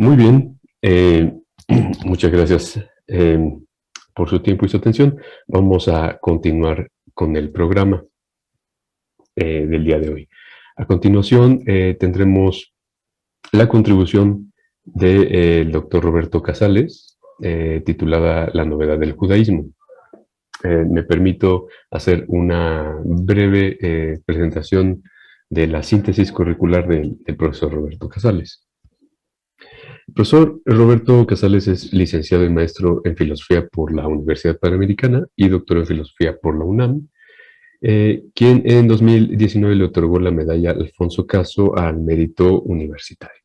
Muy bien, muchas gracias por su tiempo y su atención. Vamos a continuar con el programa del día de hoy. A continuación tendremos la contribución del doctor Roberto Casales, titulada La novedad del judaísmo. Me permito hacer una breve presentación de la síntesis curricular del profesor Roberto Casales. El profesor Roberto Casales es licenciado y maestro en Filosofía por la Universidad Panamericana y doctor en Filosofía por la UNAM, quien en 2019 le otorgó la medalla Alfonso Caso al mérito universitario.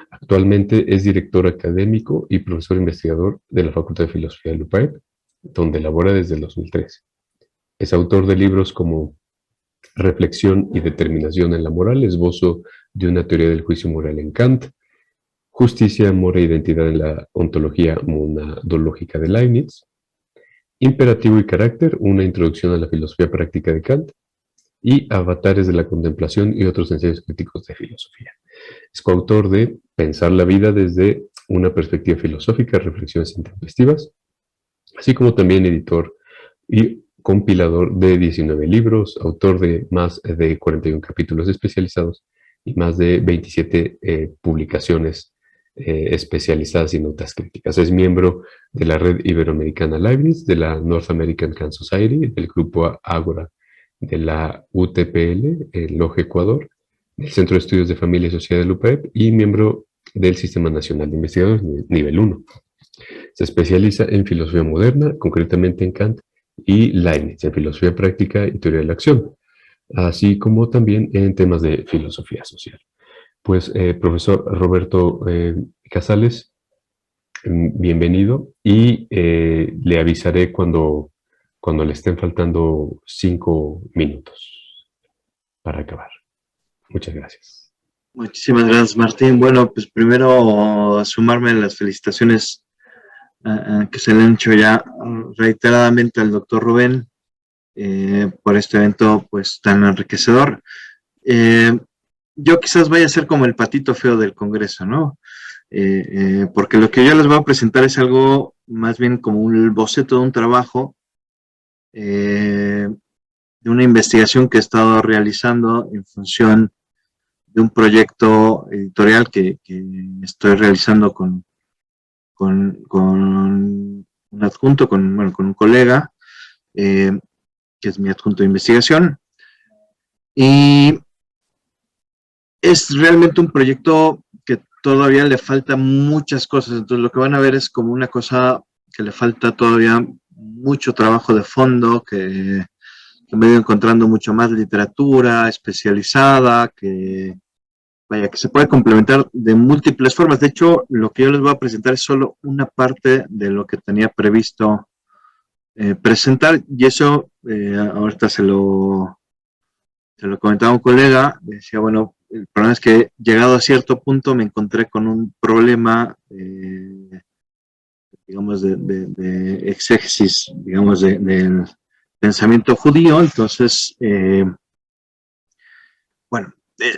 Actualmente es director académico y profesor investigador de la Facultad de Filosofía de la UPAEP, donde labora desde el 2013. Es autor de libros como Reflexión y determinación en la moral, esbozo de una teoría del juicio moral en Kant, Justicia, amor e identidad en la ontología monadológica de Leibniz, Imperativo y carácter, una introducción a la filosofía práctica de Kant, y Avatares de la contemplación y otros ensayos críticos de filosofía. Es coautor de Pensar la vida desde una perspectiva filosófica, reflexiones intempestivas, así como también editor y compilador de 19 libros, autor de más de 41 capítulos especializados y más de 27 publicaciones especializadas y notas críticas. Es miembro de la Red Iberoamericana Leibniz, de la North American Kant Society, del Grupo Ágora de la UTPL, en Loja, Ecuador, del Centro de Estudios de Familia y Sociedad de la UPAEP y miembro del Sistema Nacional de Investigadores nivel 1. Se especializa en filosofía moderna, concretamente en Kant y Leibniz, en filosofía práctica y teoría de la acción, así como también en temas de filosofía social. Pues, profesor Roberto Casales, bienvenido y le avisaré cuando le estén faltando 5 minutos para acabar. Muchas gracias. Muchísimas gracias, Martín. Bueno, pues primero sumarme a las felicitaciones que se le han hecho ya reiteradamente al doctor Rubén por este evento pues tan enriquecedor. Yo quizás vaya a ser como el patito feo del Congreso, ¿no? Porque lo que yo les voy a presentar es algo más bien como un boceto de un trabajo, de una investigación que he estado realizando en función de un proyecto editorial que estoy realizando con un adjunto, con un colega, que es mi adjunto de investigación. Y es realmente un proyecto que todavía le falta muchas cosas, entonces lo que van a ver es como una cosa que le falta todavía mucho trabajo de fondo, que me he ido encontrando mucho más literatura especializada, que se puede complementar de múltiples formas. De hecho, lo que yo les voy a presentar es solo una parte de lo que tenía previsto presentar, y eso ahorita se lo comentaba un colega, decía, bueno, el problema es que llegado a cierto punto me encontré con un problema, digamos, de exégesis, digamos, del pensamiento judío. Entonces, bueno,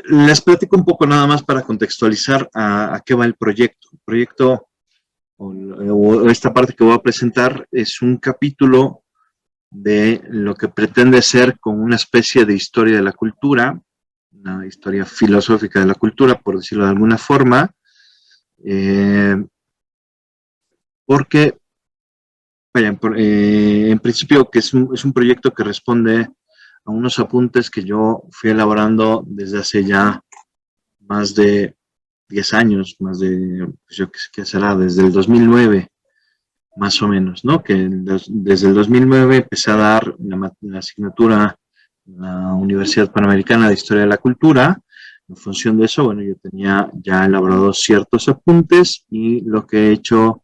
les platico un poco nada más para contextualizar a qué va el proyecto. El proyecto, o esta parte que voy a presentar, es un capítulo de lo que pretende ser como una especie de historia de la cultura, una historia filosófica de la cultura, por decirlo de alguna forma, porque, vaya, en principio que es un proyecto que responde a unos apuntes que yo fui elaborando desde hace ya más de 10 años, más de, pues yo qué será, desde el 2009, más o menos, ¿no? Que desde el 2009 empecé a dar la asignatura en la Universidad Panamericana de Historia de la Cultura. En función de eso, bueno, yo tenía ya elaborados ciertos apuntes y lo que he hecho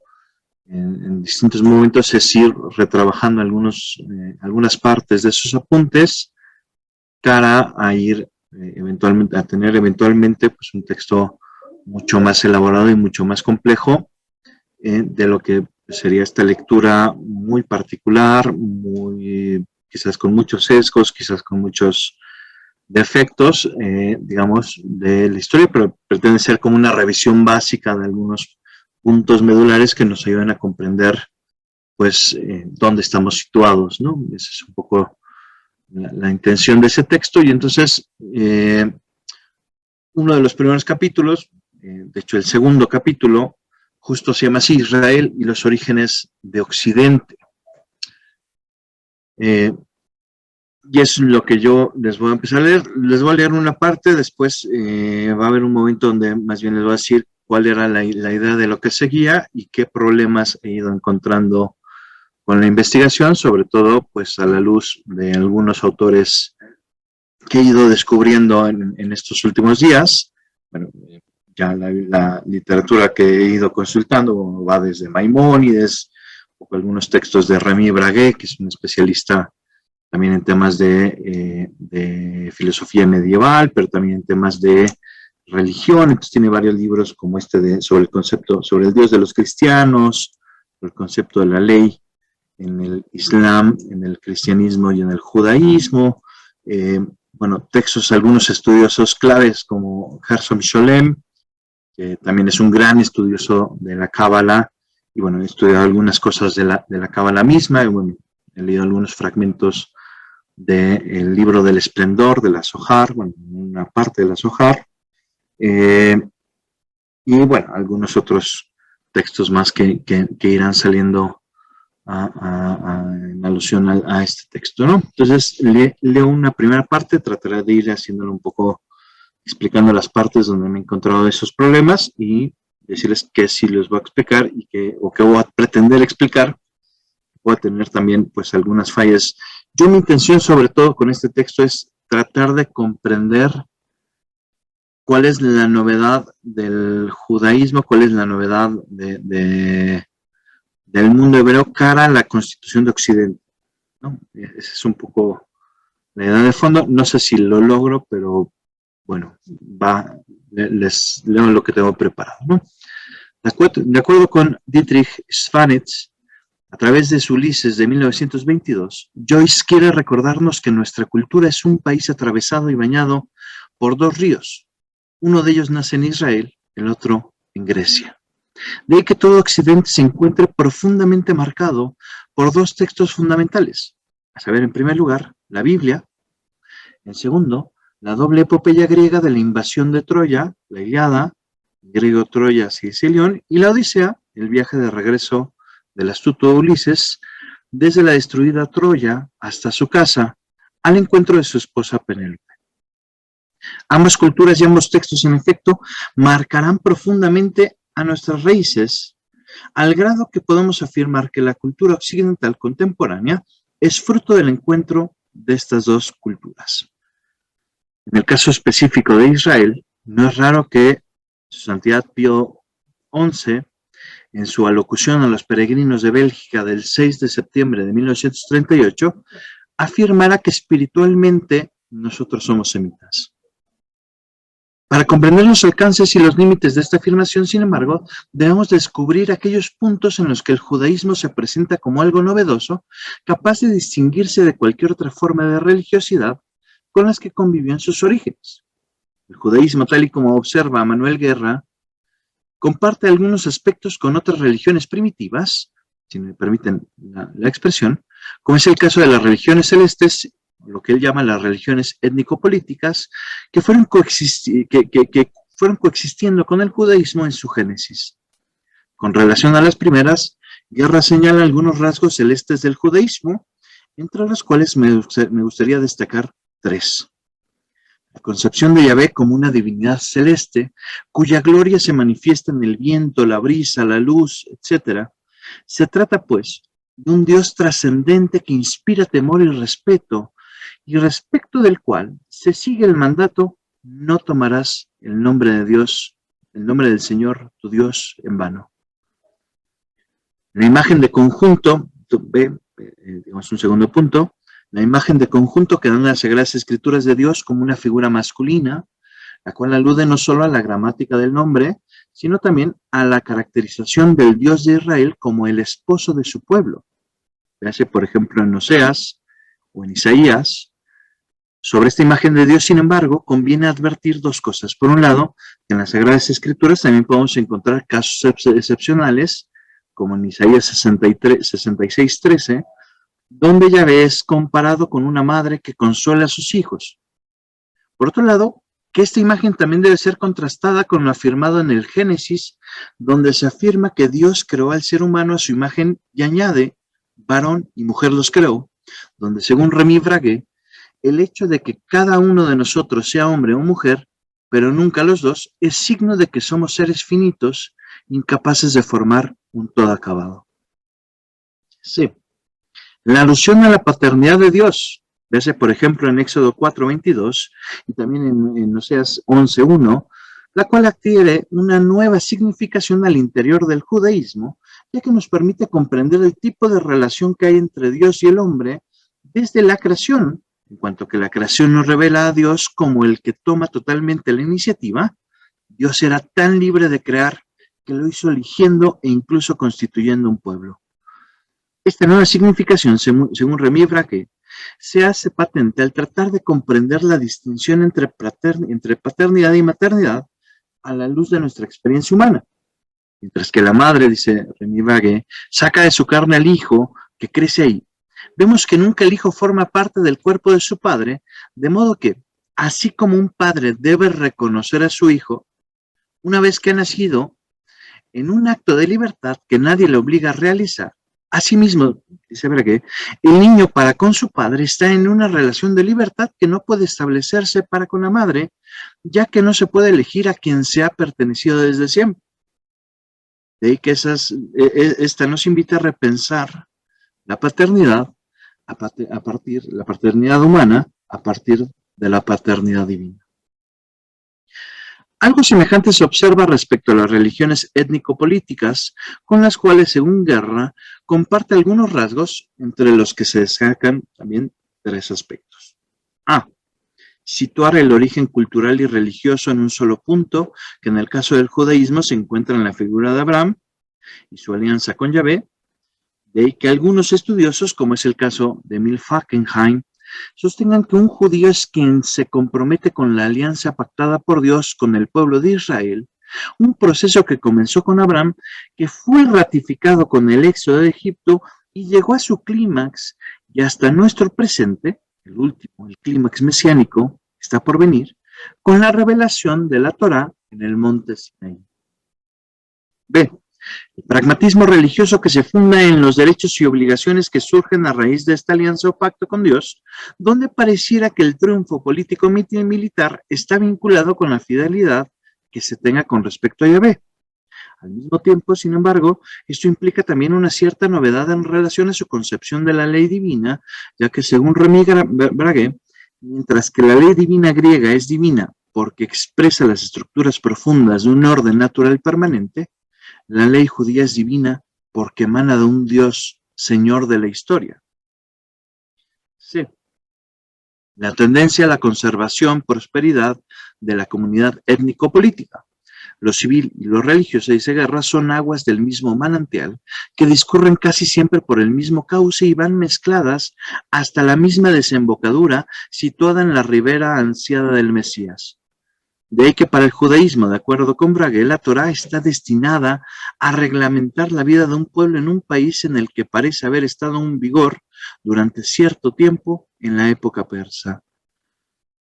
en distintos momentos es ir retrabajando algunas partes de esos apuntes cara a ir eventualmente, a tener eventualmente pues un texto mucho más elaborado y mucho más complejo de lo que sería esta lectura muy particular, quizás con muchos sesgos, quizás con muchos defectos, digamos, de la historia, pero pretende ser como una revisión básica de algunos puntos medulares que nos ayudan a comprender, pues, dónde estamos situados, ¿no? Esa es un poco la intención de ese texto. Y entonces, uno de los primeros capítulos, de hecho el segundo capítulo, justo se llama así, Israel y los orígenes de Occidente. Y es lo que yo les voy a empezar a leer. Les voy a leer una parte, después va a haber un momento donde más bien les voy a decir cuál era la idea de lo que seguía y qué problemas he ido encontrando con la investigación, sobre todo pues a la luz de algunos autores que he ido descubriendo en estos últimos días. Bueno, ya la literatura que he ido consultando va desde Maimónides, o algunos textos de Remy Braguet, que es un especialista también en temas de filosofía medieval, pero también en temas de religión. Entonces tiene varios libros como este sobre el concepto, sobre el Dios de los cristianos, el concepto de la ley en el Islam, en el cristianismo y en el judaísmo. Bueno, textos, algunos estudiosos claves como Gershom Scholem, que también es un gran estudioso de la Cábala, y bueno, he estudiado algunas cosas de la Cábala misma, y bueno, he leído algunos fragmentos del libro del esplendor de la Zohar, bueno, una parte de la Zohar, y bueno, algunos otros textos más que irán saliendo en alusión a este texto, ¿no? Entonces, leo una primera parte, trataré de ir haciéndolo un poco, explicando las partes donde me he encontrado esos problemas y decirles que sí les voy a explicar o que voy a pretender explicar. Voy a tener también, pues, algunas fallas. Yo, mi intención, sobre todo con este texto, es tratar de comprender cuál es la novedad del judaísmo, cuál es la novedad del mundo hebreo cara a la Constitución de Occidente, ¿no? Esa es un poco la idea de fondo. No sé si lo logro, pero bueno, les leo lo que tengo preparado, ¿no? De acuerdo con Dietrich Svanitz, a través de su Ulises de 1922, Joyce quiere recordarnos que nuestra cultura es un país atravesado y bañado por dos ríos. Uno de ellos nace en Israel, el otro en Grecia. De ahí que todo Occidente se encuentre profundamente marcado por dos textos fundamentales, a saber, en primer lugar, la Biblia, en segundo, la doble epopeya griega de la invasión de Troya, la Ilíada, griego Troya, Sicilión, y la Odisea, el viaje de regreso del astuto Ulises, desde la destruida Troya hasta su casa, al encuentro de su esposa Penélope. Ambas culturas y ambos textos, en efecto, marcarán profundamente a nuestras raíces, al grado que podemos afirmar que la cultura occidental contemporánea es fruto del encuentro de estas dos culturas. En el caso específico de Israel, no es raro que Su Santidad Pío XI, en su alocución a los peregrinos de Bélgica del 6 de septiembre de 1938, afirmara que espiritualmente nosotros somos semitas. Para comprender los alcances y los límites de esta afirmación, sin embargo, debemos descubrir aquellos puntos en los que el judaísmo se presenta como algo novedoso, capaz de distinguirse de cualquier otra forma de religiosidad con las que convivió en sus orígenes. El judaísmo, tal y como observa Manuel Guerra, comparte algunos aspectos con otras religiones primitivas, si me permiten la expresión, como es el caso de las religiones celestes, lo que él llama las religiones étnico-políticas, que fueron coexistiendo con el judaísmo en su génesis. Con relación a las primeras, Guerra señala algunos rasgos celestes del judaísmo, entre los cuales me gustaría destacar tres. La concepción de Yahvé como una divinidad celeste, cuya gloria se manifiesta en el viento, la brisa, la luz, etc. Se trata, pues, de un Dios trascendente que inspira temor y respeto, y respecto del cual se sigue el mandato: no tomarás el nombre de Dios, el nombre del Señor, tu Dios, en vano. La imagen de conjunto, digamos un segundo punto, la imagen de conjunto que dan las Sagradas Escrituras de Dios como una figura masculina, la cual alude no solo a la gramática del nombre, sino también a la caracterización del Dios de Israel como el esposo de su pueblo. Véase, por ejemplo, en Oseas o en Isaías, Sobre esta imagen de Dios, sin embargo, conviene advertir dos cosas. Por un lado, que en las Sagradas Escrituras también podemos encontrar casos excepcionales, como en Isaías 66:13, donde Yahvé es comparado con una madre que consuela a sus hijos. Por otro lado, que esta imagen también debe ser contrastada con lo afirmado en el Génesis, donde se afirma que Dios creó al ser humano a su imagen y añade, varón y mujer los creó, donde según Remy Braguet, el hecho de que cada uno de nosotros sea hombre o mujer, pero nunca los dos, es signo de que somos seres finitos, incapaces de formar un todo acabado. Sí. La alusión a la paternidad de Dios, véase por ejemplo en Éxodo 4:22 y también en Oseas 11:1, la cual adquiere una nueva significación al interior del judaísmo, ya que nos permite comprender el tipo de relación que hay entre Dios y el hombre desde la creación, en cuanto que la creación nos revela a Dios como el que toma totalmente la iniciativa. Dios era tan libre de crear que lo hizo eligiendo e incluso constituyendo un pueblo. Esta nueva significación, según Remy Braquet, se hace patente al tratar de comprender la distinción entre paternidad y maternidad a la luz de nuestra experiencia humana. Mientras que la madre, dice Remy Braquet, saca de su carne al hijo que crece ahí, vemos que nunca el hijo forma parte del cuerpo de su padre, de modo que, así como un padre debe reconocer a su hijo, una vez que ha nacido, en un acto de libertad que nadie le obliga a realizar, asimismo, dice Braquet, el niño para con su padre está en una relación de libertad que no puede establecerse para con la madre, ya que no se puede elegir a quien se ha pertenecido desde siempre. De ahí que esta nos invita a repensar la paternidad la paternidad humana a partir de la paternidad divina. Algo semejante se observa respecto a las religiones étnico-políticas, con las cuales, según Guerra, comparte algunos rasgos, entre los que se destacan también tres aspectos. A. Situar el origen cultural y religioso en un solo punto, que en el caso del judaísmo se encuentra en la figura de Abraham y su alianza con Yahvé. De ahí que algunos estudiosos, como es el caso de Emil Fackenheim, sostengan que un judío es quien se compromete con la alianza pactada por Dios con el pueblo de Israel, un proceso que comenzó con Abraham, que fue ratificado con el éxodo de Egipto y llegó a su clímax, y hasta nuestro presente, el último, el clímax mesiánico, está por venir, con la revelación de la Torá en el monte Sinaí. B. El pragmatismo religioso que se funda en los derechos y obligaciones que surgen a raíz de esta alianza o pacto con Dios, donde pareciera que el triunfo político y militar está vinculado con la fidelidad que se tenga con respecto a Yahvé. Al mismo tiempo, sin embargo, esto implica también una cierta novedad en relación a su concepción de la ley divina, ya que según Remy Braguet, mientras que la ley divina griega es divina porque expresa las estructuras profundas de un orden natural permanente, la ley judía es divina porque emana de un Dios, Señor de la historia. Sí. La tendencia a la conservación, prosperidad de la comunidad étnico-política. Lo civil y lo religioso, dice Guerra, son aguas del mismo manantial que discurren casi siempre por el mismo cauce y van mezcladas hasta la misma desembocadura situada en la ribera ansiada del Mesías. De ahí que para el judaísmo, de acuerdo con Braguet, la Torá está destinada a reglamentar la vida de un pueblo en un país en el que parece haber estado en vigor durante cierto tiempo en la época persa.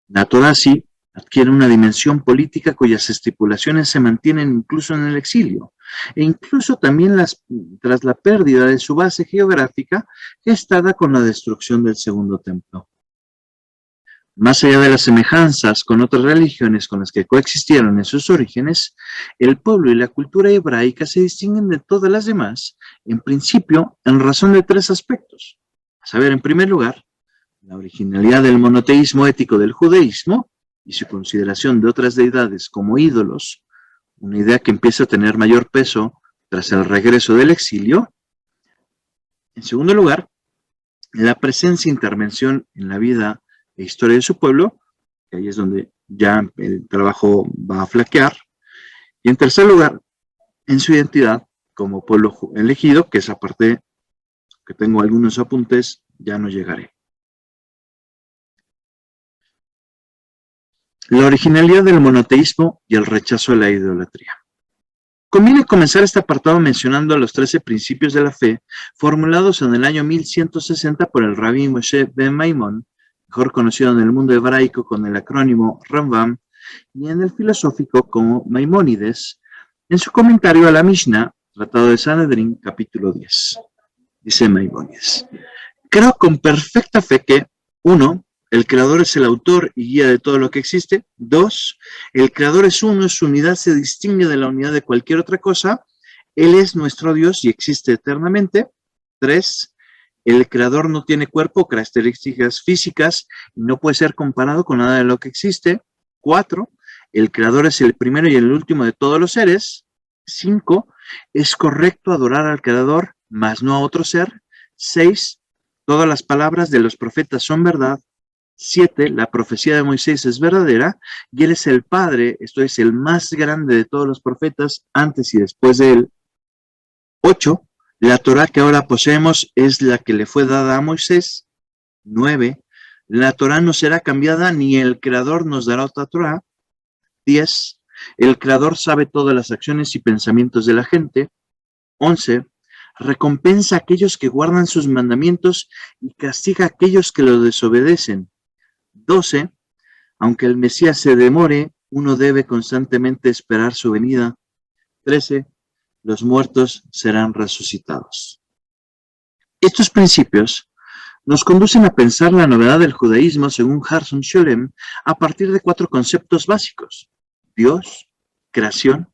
La Torá sí adquiere una dimensión política cuyas estipulaciones se mantienen incluso en el exilio, e incluso también tras la pérdida de su base geográfica, gestada con la destrucción del segundo templo. Más allá de las semejanzas con otras religiones con las que coexistieron en sus orígenes, el pueblo y la cultura hebraica se distinguen de todas las demás, en principio, en razón de tres aspectos. A saber, en primer lugar, la originalidad del monoteísmo ético del judaísmo y su consideración de otras deidades como ídolos, una idea que empieza a tener mayor peso tras el regreso del exilio. En segundo lugar, la presencia e intervención en la vida e historia de su pueblo, que ahí es donde ya el trabajo va a flaquear. Y en tercer lugar, en su identidad como pueblo elegido, que esa parte que tengo algunos apuntes, ya no llegaré. La originalidad del monoteísmo y el rechazo a la idolatría. Conviene comenzar este apartado mencionando los 13 principios de la fe formulados en el año 1160 por el Rabí Moshe ben Maimón, mejor conocido en el mundo hebraico con el acrónimo Rambam, y en el filosófico como Maimónides, en su comentario a la Mishnah, Tratado de Sanedrín, capítulo 10. Dice Maimónides: creo con perfecta fe que 1. El creador es el autor y guía de todo lo que existe. 2. El creador es uno, su unidad se distingue de la unidad de cualquier otra cosa. Él es nuestro Dios y existe eternamente. 3. El creador no tiene cuerpo, características físicas y no puede ser comparado con nada de lo que existe. 4. El creador es el primero y el último de todos los seres. 5. Es correcto adorar al creador, mas no a otro ser. 6. Todas las palabras de los profetas son verdad. 7. La profecía de Moisés es verdadera y él es el padre, esto es, el más grande de todos los profetas antes y después de él. 8. La Torá que ahora poseemos es la que le fue dada a Moisés. 9. La Torá no será cambiada ni el creador nos dará otra Torá. 10. El creador sabe todas las acciones y pensamientos de la gente. 11. Recompensa a aquellos que guardan sus mandamientos y castiga a aquellos que lo desobedecen. 12. Aunque el Mesías se demore, uno debe constantemente esperar su venida. 13. Los muertos serán resucitados. Estos principios nos conducen a pensar la novedad del judaísmo según Harson Sholem a partir de 4 conceptos básicos: Dios, creación,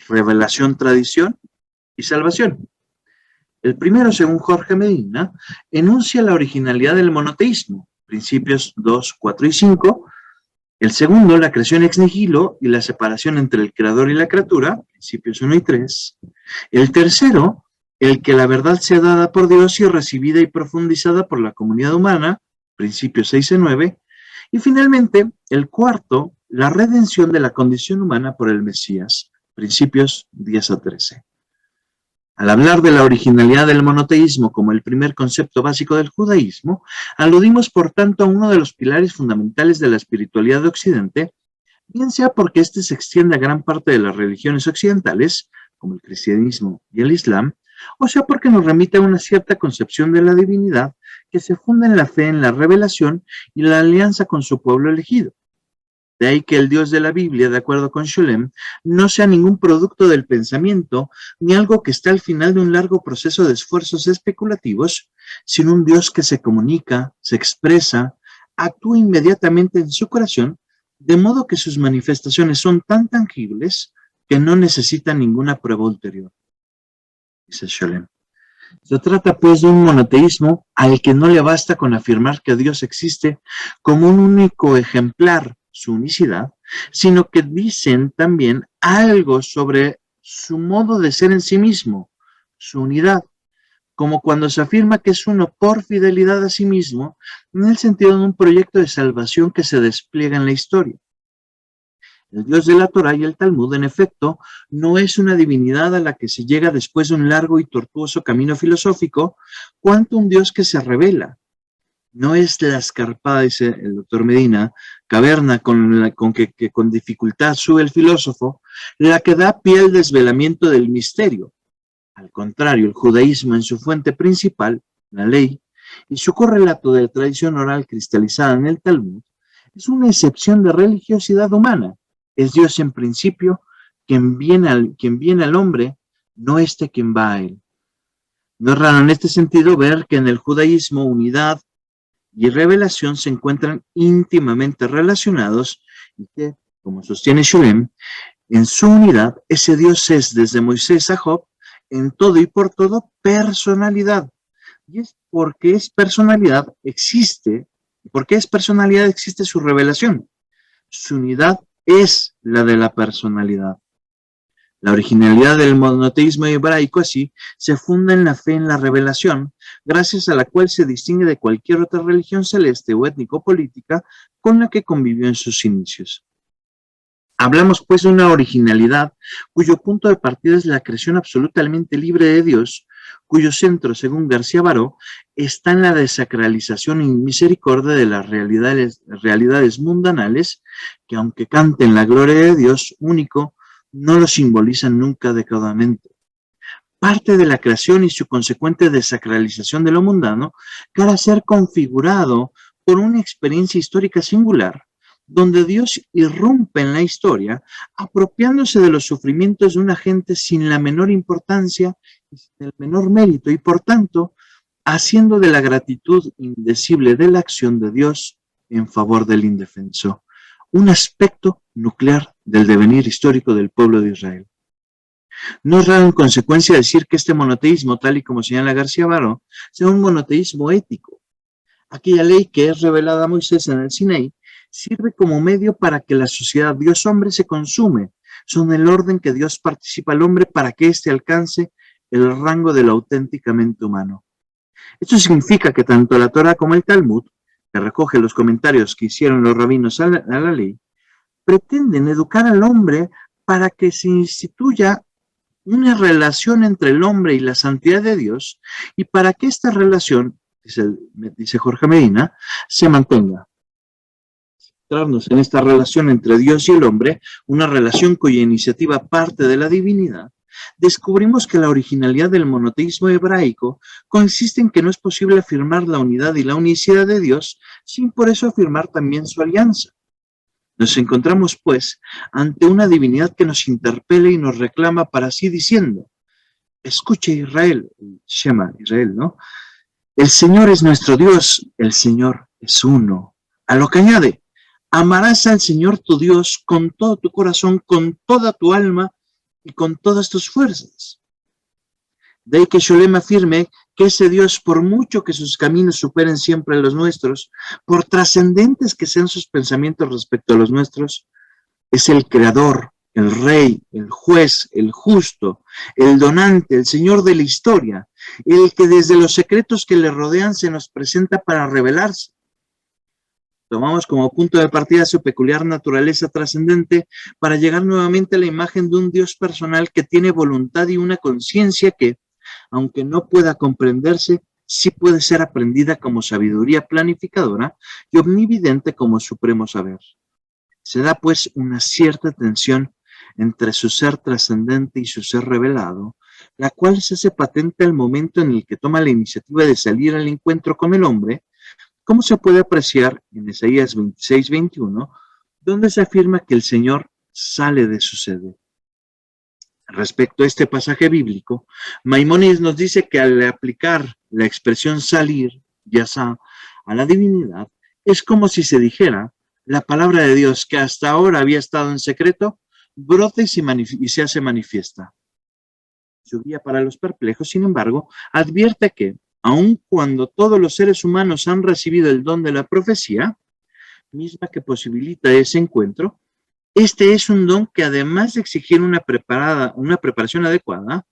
revelación, tradición y salvación. El primero, según Jorge Medina, enuncia la originalidad del monoteísmo, principios 2, 4 y 5. El segundo, la creación ex nihilo y la separación entre el creador y la criatura, principios 1 y 3. El tercero, el que la verdad sea dada por Dios y recibida y profundizada por la comunidad humana, principios 6 y 9. Y finalmente, el cuarto, la redención de la condición humana por el Mesías, principios 10 a 13. Al hablar de la originalidad del monoteísmo como el primer concepto básico del judaísmo, aludimos por tanto a uno de los pilares fundamentales de la espiritualidad de Occidente, bien sea porque éste se extiende a gran parte de las religiones occidentales, como el cristianismo y el islam, o sea porque nos remite a una cierta concepción de la divinidad que se funda en la fe en la revelación y la alianza con su pueblo elegido. De ahí que el Dios de la Biblia, de acuerdo con Sholem, no sea ningún producto del pensamiento, ni algo que está al final de un largo proceso de esfuerzos especulativos, sino un Dios que se comunica, se expresa, actúa inmediatamente en su corazón, de modo que sus manifestaciones son tan tangibles que no necesitan ninguna prueba ulterior. Dice Sholem. Se trata pues de un monoteísmo al que no le basta con afirmar que Dios existe como un único ejemplar, su unicidad, sino que dicen también algo sobre su modo de ser en sí mismo, su unidad, como cuando se afirma que es uno por fidelidad a sí mismo, en el sentido de un proyecto de salvación que se despliega en la historia. El Dios de la Torá y el Talmud, en efecto, no es una divinidad a la que se llega después de un largo y tortuoso camino filosófico, cuanto un Dios que se revela. No es la escarpada, dice el doctor Medina, caverna que con dificultad sube el filósofo, la que da pie al desvelamiento del misterio. Al contrario, el judaísmo en su fuente principal, la ley, y su correlato de la tradición oral cristalizada en el Talmud, es una excepción de religiosidad humana. Es Dios en principio quien viene al hombre, no quien va a él. No es raro en este sentido ver que en el judaísmo unidad y revelación se encuentran íntimamente relacionados y que, como sostiene Sholem, en su unidad ese Dios es desde Moisés a Job en todo y por todo personalidad. Y es porque es personalidad existe su revelación. Su unidad es la de la personalidad. La originalidad del monoteísmo hebraico así se funda en la fe en la revelación, gracias a la cual se distingue de cualquier otra religión celeste o étnico-política con la que convivió en sus inicios. Hablamos pues de una originalidad cuyo punto de partida es la creación absolutamente libre de Dios, cuyo centro, según García Baró, está en la desacralización y misericordia de las realidades mundanales, que aunque canten la gloria de Dios único, no lo simbolizan nunca adecuadamente. Parte de la creación y su consecuente desacralización de lo mundano, para ser configurado por una experiencia histórica singular, donde Dios irrumpe en la historia, apropiándose de los sufrimientos de una gente sin la menor importancia y sin el menor mérito, y por tanto, haciendo de la gratitud indecible de la acción de Dios en favor del indefenso, un aspecto nuclear del devenir histórico del pueblo de Israel. No es raro en consecuencia decir que este monoteísmo, tal y como señala García Baró, sea un monoteísmo ético. Aquella ley que es revelada a Moisés en el Sinaí sirve como medio para que la sociedad Dios-hombre se consume. Son el orden que Dios participa al hombre para que éste alcance el rango de lo auténticamente humano. Esto significa que tanto la Torá como el Talmud, que recoge los comentarios que hicieron los rabinos a la ley, pretenden educar al hombre para que se instituya una relación entre el hombre y la santidad de Dios, y para que esta relación, dice Jorge Medina, se mantenga. Centrarnos en esta relación entre Dios y el hombre, una relación cuya iniciativa parte de la divinidad, descubrimos que la originalidad del monoteísmo hebraico consiste en que no es posible afirmar la unidad y la unicidad de Dios sin por eso afirmar también su alianza. Nos encontramos, pues, ante una divinidad que nos interpela y nos reclama para así diciendo: escuche Israel, Shema Israel, ¿no? El Señor es nuestro Dios, el Señor es uno. A lo que añade: amarás al Señor tu Dios con todo tu corazón, con toda tu alma y con todas tus fuerzas. De ahí que Sholem afirme que ese Dios, por mucho que sus caminos superen siempre los nuestros, por trascendentes que sean sus pensamientos respecto a los nuestros, es el creador, el rey, el juez, el justo, el donante, el Señor de la historia, el que desde los secretos que le rodean se nos presenta para revelarse. Tomamos como punto de partida su peculiar naturaleza trascendente para llegar nuevamente a la imagen de un Dios personal que tiene voluntad y una conciencia que, aunque no pueda comprenderse, sí puede ser aprendida como sabiduría planificadora y omnividente como supremo saber. Se da pues una cierta tensión entre su ser trascendente y su ser revelado, la cual se hace patente al momento en el que toma la iniciativa de salir al encuentro con el hombre, como se puede apreciar en Isaías 26:21, donde se afirma que el Señor sale de su sede. Respecto a este pasaje bíblico, Maimónides nos dice que al aplicar la expresión salir, yasá, a la divinidad, es como si se dijera: la palabra de Dios que hasta ahora había estado en secreto, brota y se hace manifiesta. Su guía para los perplejos, sin embargo, advierte que, aun cuando todos los seres humanos han recibido el don de la profecía, misma que posibilita ese encuentro, este es un don que, además de exigir una preparación adecuada,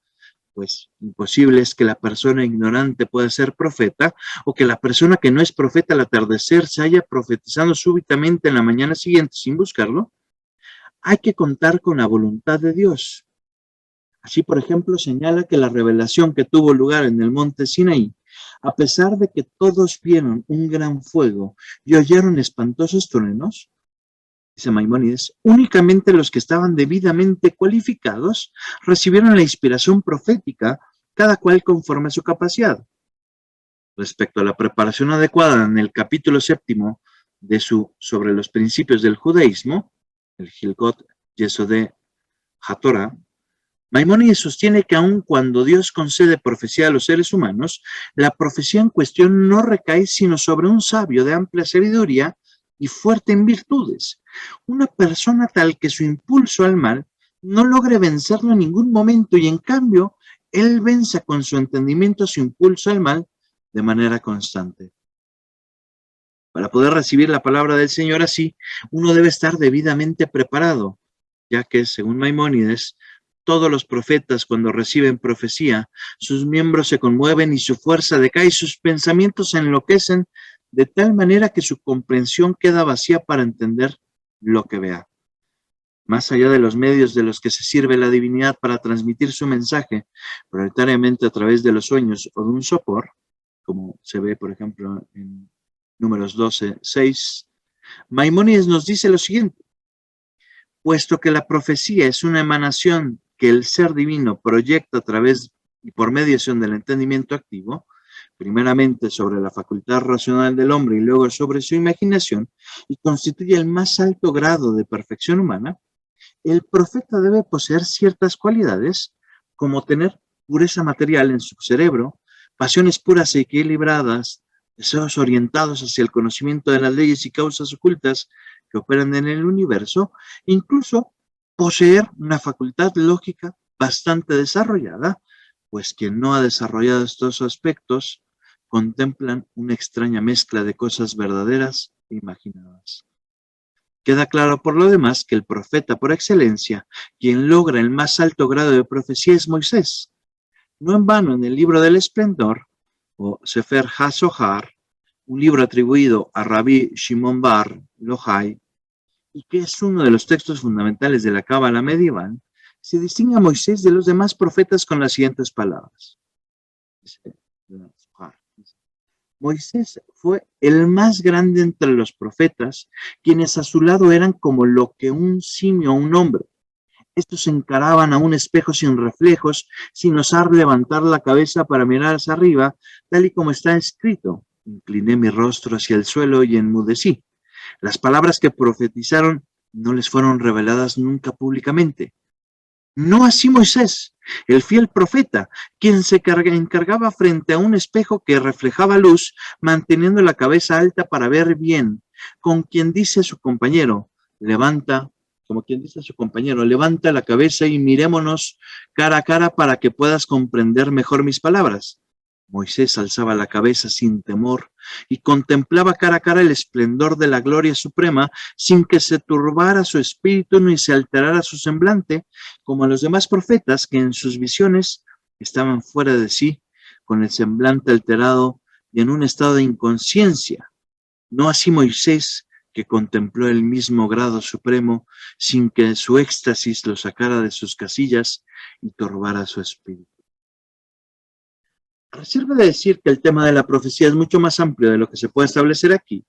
pues imposible es que la persona ignorante pueda ser profeta, o que la persona que no es profeta al atardecer se haya profetizado súbitamente en la mañana siguiente sin buscarlo. Hay que contar con la voluntad de Dios. Así, por ejemplo, señala que la revelación que tuvo lugar en el monte Sinaí, a pesar de que todos vieron un gran fuego y oyeron espantosos truenos, dice Maimónides, únicamente los que estaban debidamente cualificados recibieron la inspiración profética, cada cual conforme a su capacidad. Respecto a la preparación adecuada, en el capítulo 7 sobre los principios del judaísmo, el Hilkot Yesodé HaTorah, Maimónides sostiene que aun cuando Dios concede profecía a los seres humanos, la profecía en cuestión no recae sino sobre un sabio de amplia sabiduría y fuerte en virtudes, una persona tal que su impulso al mal no logre vencerlo en ningún momento, y en cambio él venza con su entendimiento su impulso al mal de manera constante. Para poder recibir la palabra del Señor así, uno debe estar debidamente preparado, ya que, según Maimónides, todos los profetas, cuando reciben profecía, sus miembros se conmueven y su fuerza decae y sus pensamientos se enloquecen, de tal manera que su comprensión queda vacía para entender lo que vea. Más allá de los medios de los que se sirve la divinidad para transmitir su mensaje, prioritariamente a través de los sueños o de un sopor, como se ve, por ejemplo, en Números 12:6, Maimónides nos dice lo siguiente: puesto que la profecía es una emanación que el ser divino proyecta a través y por mediación del entendimiento activo, primeramente sobre la facultad racional del hombre y luego sobre su imaginación, y constituye el más alto grado de perfección humana, el profeta debe poseer ciertas cualidades, como tener pureza material en su cerebro, pasiones puras y equilibradas, deseos orientados hacia el conocimiento de las leyes y causas ocultas que operan en el universo, incluso poseer una facultad lógica bastante desarrollada, pues quien no ha desarrollado estos aspectos contemplan una extraña mezcla de cosas verdaderas e imaginadas. Queda claro por lo demás que el profeta por excelencia, quien logra el más alto grado de profecía, es Moisés. No en vano en el libro del esplendor, o Sefer HaZohar, un libro atribuido a Rabbi Shimon Bar Yochai, y que es uno de los textos fundamentales de la Cábala medieval, se distingue a Moisés de los demás profetas con las siguientes palabras. Moisés fue el más grande entre los profetas, quienes a su lado eran como lo que un simio o un hombre. Estos encaraban a un espejo sin reflejos, sin osar levantar la cabeza para mirar hacia arriba, tal y como está escrito: incliné mi rostro hacia el suelo y enmudecí. Las palabras que profetizaron no les fueron reveladas nunca públicamente. No así Moisés, el fiel profeta, quien se encargaba frente a un espejo que reflejaba luz, manteniendo la cabeza alta para ver bien, como quien dice a su compañero, levanta la cabeza y mirémonos cara a cara para que puedas comprender mejor mis palabras. Moisés alzaba la cabeza sin temor y contemplaba cara a cara el esplendor de la gloria suprema sin que se turbara su espíritu ni se alterara su semblante, como a los demás profetas que en sus visiones estaban fuera de sí, con el semblante alterado y en un estado de inconsciencia. No así Moisés, que contempló el mismo grado supremo sin que su éxtasis lo sacara de sus casillas y turbara su espíritu. Sirve de decir que el tema de la profecía es mucho más amplio de lo que se puede establecer aquí.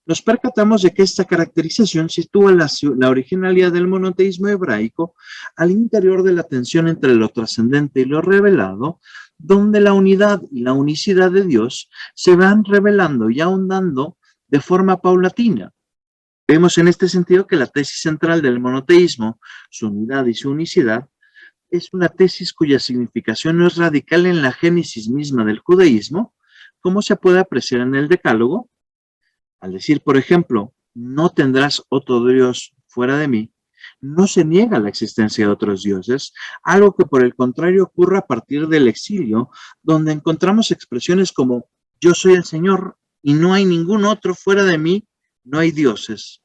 Nos percatamos de que esta caracterización sitúa la originalidad del monoteísmo hebraico al interior de la tensión entre lo trascendente y lo revelado, donde la unidad y la unicidad de Dios se van revelando y ahondando de forma paulatina. Vemos en este sentido que la tesis central del monoteísmo, su unidad y su unicidad, es una tesis cuya significación no es radical en la génesis misma del judaísmo, como se puede apreciar en el Decálogo. Al decir, por ejemplo, no tendrás otro Dios fuera de mí, no se niega la existencia de otros dioses, algo que por el contrario ocurre a partir del exilio, donde encontramos expresiones como yo soy el Señor y no hay ningún otro fuera de mí, no hay dioses.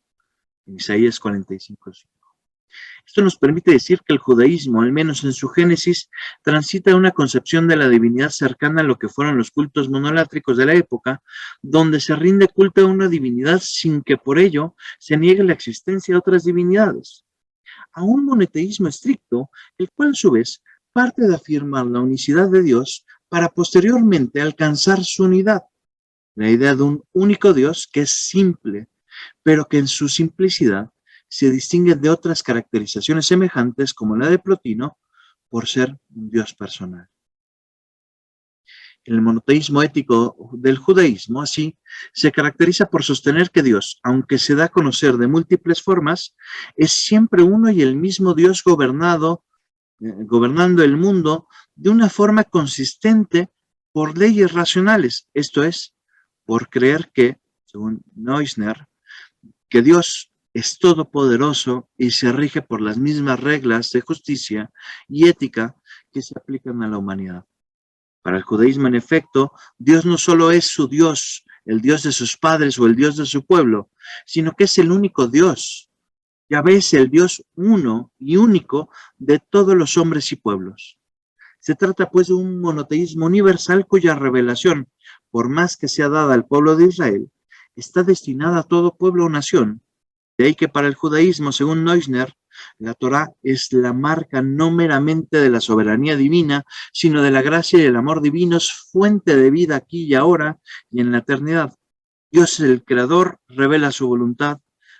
En Isaías 45:5. Esto nos permite decir que el judaísmo, al menos en su génesis, transita una concepción de la divinidad cercana a lo que fueron los cultos monolátricos de la época, donde se rinde culto a una divinidad sin que por ello se niegue la existencia de otras divinidades. A un monoteísmo estricto, el cual a su vez parte de afirmar la unicidad de Dios para posteriormente alcanzar su unidad. La idea de un único Dios que es simple, pero que en su simplicidad se distingue de otras caracterizaciones semejantes como la de Plotino por ser un Dios personal. El monoteísmo ético del judaísmo, así, se caracteriza por sostener que Dios, aunque se da a conocer de múltiples formas, es siempre uno y el mismo Dios gobernando el mundo de una forma consistente por leyes racionales, esto es, por creer que, según Neusner, que Dios es todopoderoso y se rige por las mismas reglas de justicia y ética que se aplican a la humanidad. Para el judaísmo, en efecto, Dios no solo es su Dios, el Dios de sus padres o el Dios de su pueblo, sino que es el único Dios. Yahvé es el Dios uno y único de todos los hombres y pueblos. Se trata pues de un monoteísmo universal cuya revelación, por más que sea dada al pueblo de Israel, está destinada a todo pueblo o nación. De ahí que para el judaísmo, según Neusner, La Torá es la marca no meramente de la soberanía divina, sino de la gracia y el amor divinos, fuente de vida aquí y ahora y en la eternidad. Dios, el Creador, revela su voluntad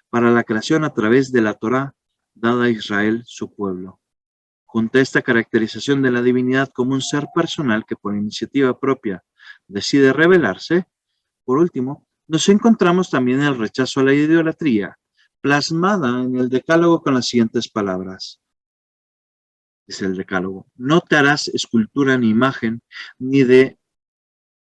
para la creación a través de la Torá dada a Israel, su pueblo. Junto a esta caracterización de la divinidad como un ser personal que por iniciativa propia decide revelarse, por último, nos encontramos también el rechazo a la idolatría, plasmada en el Decálogo con las siguientes palabras. Dice el Decálogo: no te harás escultura ni imagen, ni de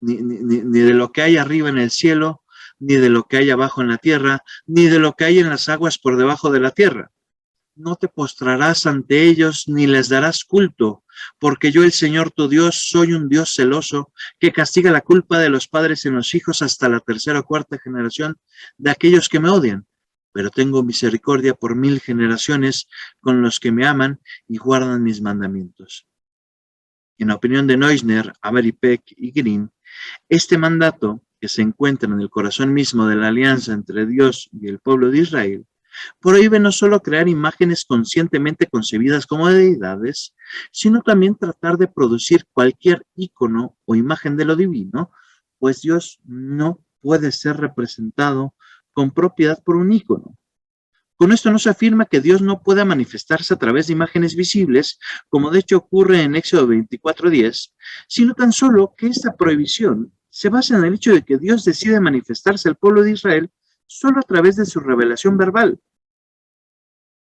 lo que hay arriba en el cielo, ni de lo que hay abajo en la tierra, ni de lo que hay en las aguas por debajo de la tierra. No te postrarás ante ellos, ni les darás culto, porque yo, el Señor tu Dios, soy un Dios celoso, que castiga la culpa de los padres en los hijos hasta la tercera o cuarta generación de aquellos que me odian. Pero tengo misericordia por 1000 generaciones con los que me aman y guardan mis mandamientos. En la opinión de Neusner, Avery Peck y Green, este mandato, que se encuentra en el corazón mismo de la alianza entre Dios y el pueblo de Israel, prohíbe no solo crear imágenes conscientemente concebidas como deidades, sino también tratar de producir cualquier ícono o imagen de lo divino, pues Dios no puede ser representado con propiedad por un ícono. Con esto no se afirma que Dios no pueda manifestarse a través de imágenes visibles, como de hecho ocurre en Éxodo 24:10, sino tan solo que esta prohibición se basa en el hecho de que Dios decide manifestarse al pueblo de Israel solo a través de su revelación verbal.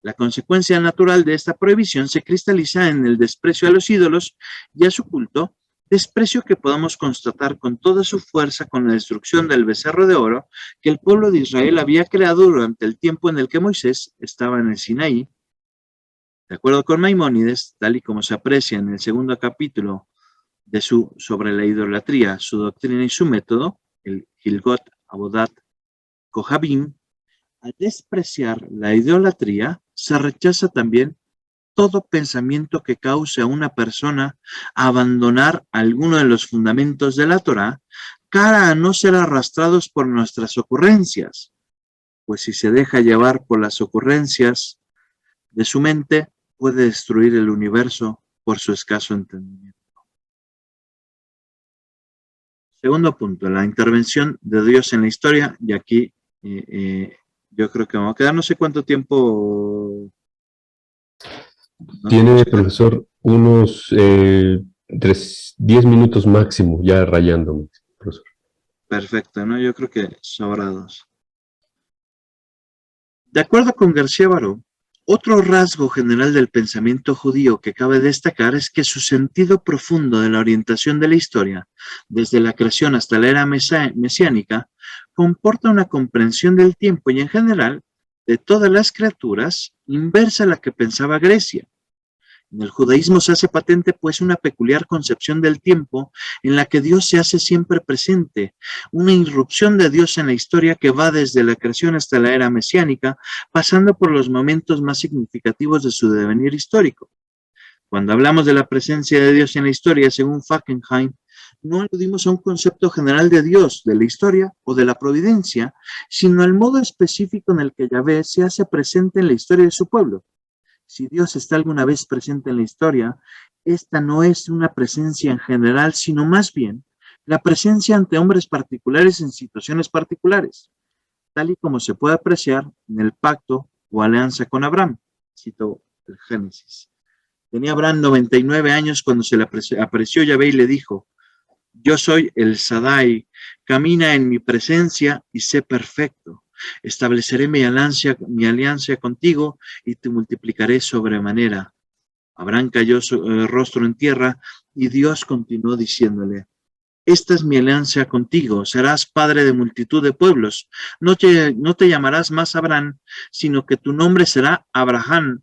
La consecuencia natural de esta prohibición se cristaliza en el desprecio a los ídolos y a su culto, desprecio que podamos constatar con toda su fuerza con la destrucción del becerro de oro que el pueblo de Israel había creado durante el tiempo en el que Moisés estaba en el Sinaí. De acuerdo con Maimónides, tal y como se aprecia en el segundo capítulo de sobre la idolatría, su doctrina y su método, el Hilgot Avodat Kohabim, al despreciar la idolatría, se rechaza también todo pensamiento que cause a una persona a abandonar alguno de los fundamentos de la Torá, cara a no ser arrastrados por nuestras ocurrencias, pues si se deja llevar por las ocurrencias de su mente, puede destruir el universo por su escaso entendimiento. Segundo punto, la intervención de Dios en la historia, y aquí yo creo que vamos a quedar, no sé cuánto tiempo. Tiene, profesor, unos 10 minutos máximo, ya rayándome, profesor. Perfecto, ¿no? Yo creo que sobrados. De acuerdo con García Baró, otro rasgo general del pensamiento judío que cabe destacar es que su sentido profundo de la orientación de la historia, desde la creación hasta la era mesiánica, comporta una comprensión del tiempo y en general de todas las criaturas inversa a la que pensaba Grecia. En el judaísmo se hace patente pues una peculiar concepción del tiempo en la que Dios se hace siempre presente, una irrupción de Dios en la historia que va desde la creación hasta la era mesiánica, pasando por los momentos más significativos de su devenir histórico. Cuando hablamos de la presencia de Dios en la historia, según Fackenheim, no aludimos a un concepto general de Dios, de la historia o de la providencia, sino al modo específico en el que Yahvé se hace presente en la historia de su pueblo. Si Dios está alguna vez presente en la historia, esta no es una presencia en general, sino más bien la presencia ante hombres particulares en situaciones particulares, tal y como se puede apreciar en el pacto o alianza con Abraham. Cito el Génesis. Tenía Abraham 99 años cuando se le apareció Yahvé y le dijo: yo soy el Sadai, camina en mi presencia y sé perfecto. Estableceré mi alianza contigo y te multiplicaré sobremanera. Abraham cayó su rostro en tierra y Dios continuó diciéndole: esta es mi alianza contigo, serás padre de multitud de pueblos. No te llamarás más Abraham, sino que tu nombre será Abraham,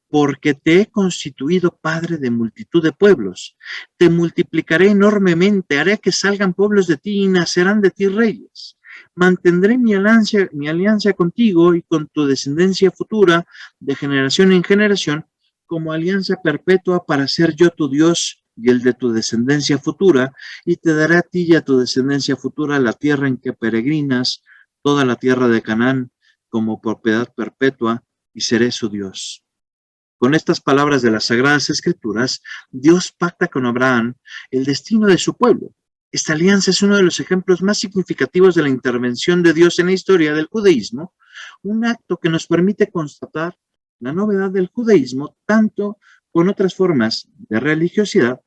porque te he constituido padre de multitud de pueblos. Te multiplicaré enormemente, haré que salgan pueblos de ti y nacerán de ti reyes. Mantendré mi alianza contigo y con tu descendencia futura, de generación en generación, como alianza perpetua para ser yo tu Dios y el de tu descendencia futura, y te daré a ti y a tu descendencia futura la tierra en que peregrinas, toda la tierra de Canaán, como propiedad perpetua, y seré su Dios. con estas palabras de las Sagradas Escrituras, Dios pacta con Abraham el destino de su pueblo. Esta alianza es uno de los ejemplos más significativos de la intervención de Dios en la historia del judaísmo, un acto que nos permite constatar la novedad del judaísmo tanto con otras formas de religiosidad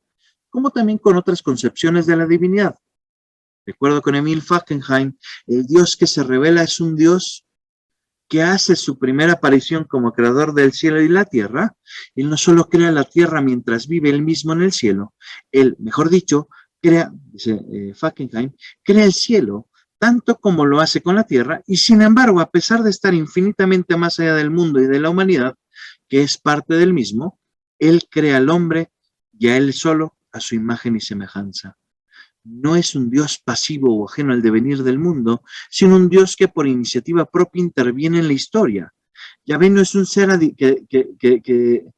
como también con otras concepciones de la divinidad. De acuerdo con Emil Fackenheim, el Dios que se revela es un Dios que hace su primera aparición como creador del cielo y la tierra. Él no solo crea la tierra mientras vive él mismo en el cielo, él, mejor dicho, crea, dice Fackenheim, crea el cielo tanto como lo hace con la tierra, y sin embargo, a pesar de estar infinitamente más allá del mundo y de la humanidad, que es parte del mismo, él crea al hombre y a él solo a su imagen y semejanza. No es un Dios pasivo o ajeno al devenir del mundo, sino un Dios que por iniciativa propia interviene en la historia. Yahvé no es un ser que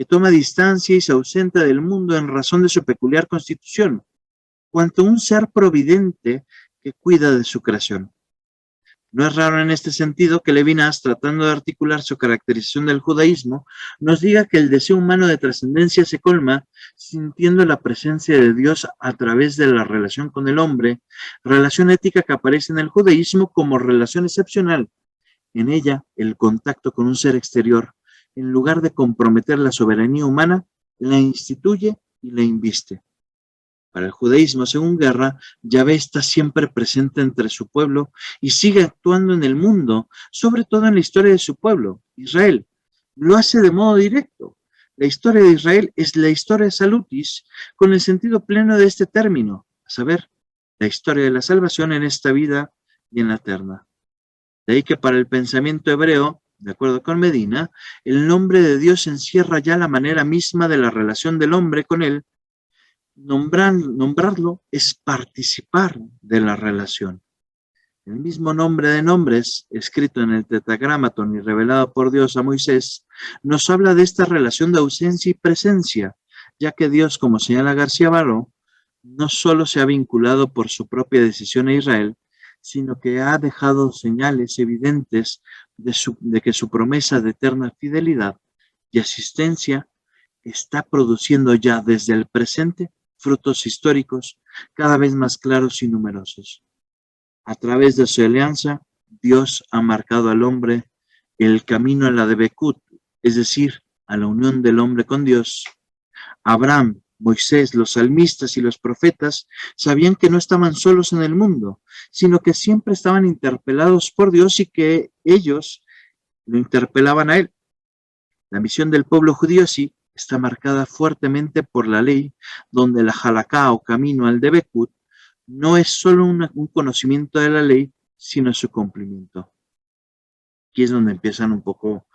toma distancia y se ausenta del mundo en razón de su peculiar constitución, cuanto un ser providente que cuida de su creación. No es raro en este sentido que Levinas, tratando de articular su caracterización del judaísmo, nos diga que el deseo humano de trascendencia se colma sintiendo la presencia de Dios a través de la relación con el hombre, relación ética que aparece en el judaísmo como relación excepcional. En ella, el contacto con un ser exterior, en lugar de comprometer la soberanía humana, la instituye y la inviste. Para el judaísmo, según Guerra, Yahvé está siempre presente entre su pueblo y sigue actuando en el mundo, sobre todo en la historia de su pueblo, Israel. Lo hace de modo directo. La historia de Israel es la historia de Salutis, con el sentido pleno de este término, a saber, la historia de la salvación en esta vida y en la eterna. De ahí que para el pensamiento hebreo, de acuerdo con Medina, el nombre de Dios encierra ya la manera misma de la relación del hombre con él. Nombrarlo es participar de la relación. El mismo nombre de nombres, escrito en el Tetragramatón y revelado por Dios a Moisés, nos habla de esta relación de ausencia y presencia, ya que Dios, como señala García Baró, no solo se ha vinculado por su propia decisión a Israel, sino que ha dejado señales evidentes de que su promesa de eterna fidelidad y asistencia está produciendo ya desde el presente frutos históricos cada vez más claros y numerosos. A través de su alianza, Dios ha marcado al hombre el camino a la Debekut, es decir, a la unión del hombre con Dios. Abraham, Moisés, los salmistas y los profetas sabían que no estaban solos en el mundo, sino que siempre estaban interpelados por Dios y que ellos lo interpelaban a él. La misión del pueblo judío sí está marcada fuertemente por la ley, donde la halaká o camino al Debekut no es solo un conocimiento de la ley, sino su cumplimiento. Aquí es donde empiezan un poco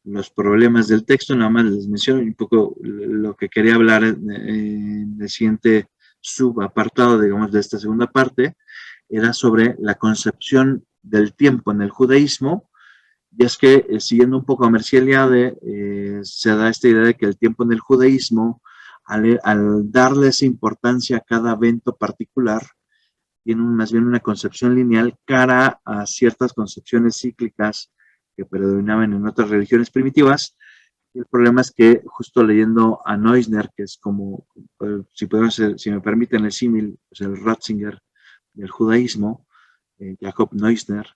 los problemas del texto, nada más les menciono un poco lo que quería hablar en el siguiente subapartado, digamos, de esta segunda parte, era sobre la concepción del tiempo en el judaísmo. Y es que, siguiendo un poco a Mercier Eliade, se da esta idea de que el tiempo en el judaísmo, al darle esa importancia a cada evento particular, tiene más bien una concepción lineal cara a ciertas concepciones cíclicas que predominaban en otras religiones primitivas. Y el problema es que, justo leyendo a Neusner, que es como, si me permiten el símil, pues el Ratzinger del judaísmo, Jacob Neusner,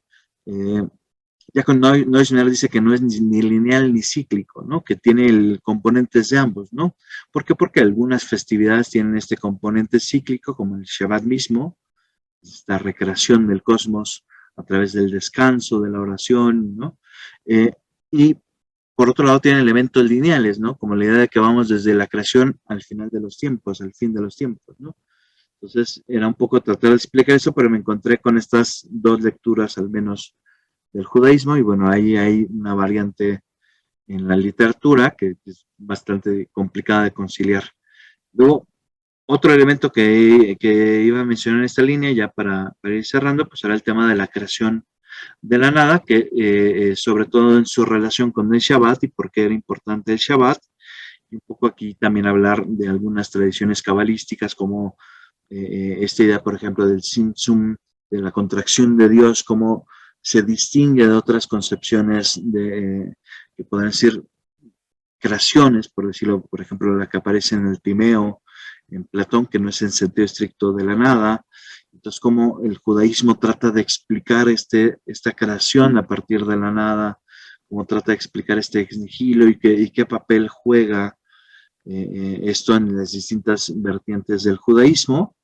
Jacob Neusner dice que no es ni lineal ni cíclico, ¿no? Que tiene el componentes de ambos, ¿no? ¿Por qué? Porque algunas festividades tienen este componente cíclico, como el Shabbat mismo, esta recreación del cosmos a través del descanso, de la oración, ¿no? Y por otro lado tienen elementos lineales, ¿no? Como la idea de que vamos desde la creación al final de los tiempos, al fin de los tiempos, ¿no? Entonces era un poco tratar de explicar eso, pero me encontré con estas dos lecturas al menos del judaísmo, y bueno, ahí hay una variante en la literatura que es bastante complicada de conciliar. Luego, otro elemento que iba a mencionar en esta línea, ya para ir cerrando, pues era el tema de la creación de la nada, que sobre todo en su relación con el Shabbat y por qué era importante el Shabbat, y un poco aquí también hablar de algunas tradiciones cabalísticas, como esta idea, por ejemplo, del Tzimtzum, de la contracción de Dios, como se distingue de otras concepciones que pueden decir creaciones, por decirlo, por ejemplo, la que aparece en el Timeo, en Platón, que no es en sentido estricto de la nada. Entonces, cómo el judaísmo trata de explicar esta creación a partir de la nada, cómo trata de explicar este ex nihilo y qué papel juega esto en las distintas vertientes del judaísmo,